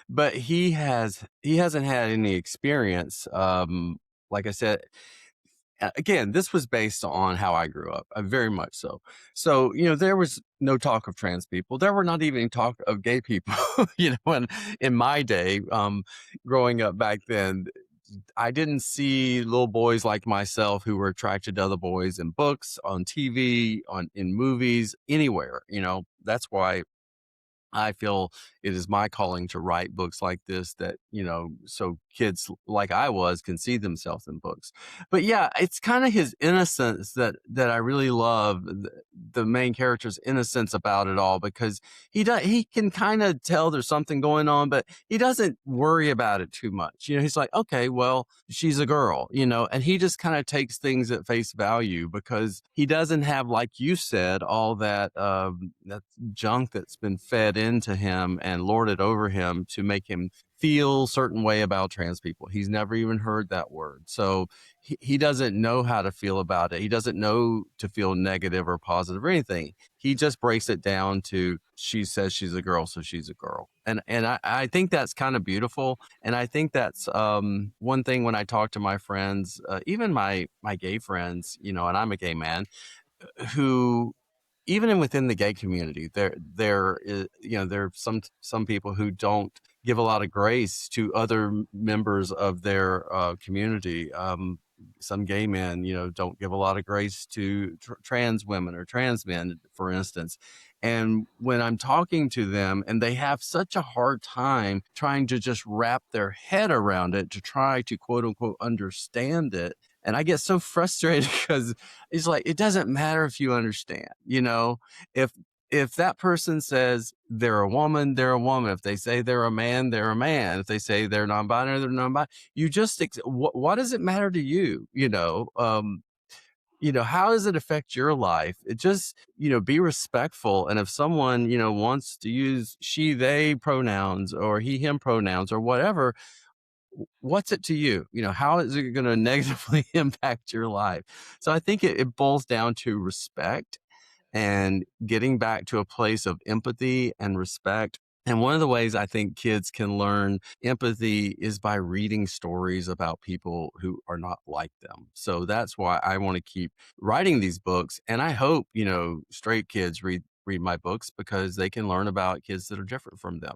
but he hasn't had any experience. Like I said, again, this was based on how I grew up, very much so. So, there was no talk of trans people. There were not even talk of gay people, and in my day, growing up back then, I didn't see little boys like myself who were attracted to other boys in books, on TV, in movies, anywhere. That's why I feel it is my calling to write books like this that, so kids like I was can see themselves in books. But yeah, it's kind of his innocence that I really love, the main character's innocence about it all, because he can kind of tell there's something going on, but he doesn't worry about it too much. He's like, okay, well, she's a girl, and he just kind of takes things at face value because he doesn't have, like you said, all that junk that's been fed into him and lorded over him to make him feel certain way about trans people. He's never even heard that word. So he doesn't know how to feel about it. He doesn't know to feel negative or positive or anything. He just breaks it down to, she says she's a girl, so she's a girl. And I think that's kind of beautiful. And I think that's one thing when I talk to my friends, even my gay friends, and I'm a gay man, who even within the gay community, there is, there are some people who don't give a lot of grace to other members of their community. Some gay men, don't give a lot of grace to trans women or trans men, for instance. And when I'm talking to them and they have such a hard time trying to just wrap their head around it, to try to quote unquote understand it. And I get so frustrated because it's like, it doesn't matter if you understand, if that person says they're a woman, they're a woman. If they say they're a man, they're a man. If they say they're non-binary, they're non-binary. You just, what does it matter to you? How does it affect your life? It just, be respectful. And if someone, wants to use she, they pronouns or he, him pronouns or whatever, what's it to you? How is it going to negatively impact your life? So I think it boils down to respect and getting back to a place of empathy and respect. And one of the ways I think kids can learn empathy is by reading stories about people who are not like them. So that's why I want to keep writing these books. And I hope, straight kids read my books because they can learn about kids that are different from them.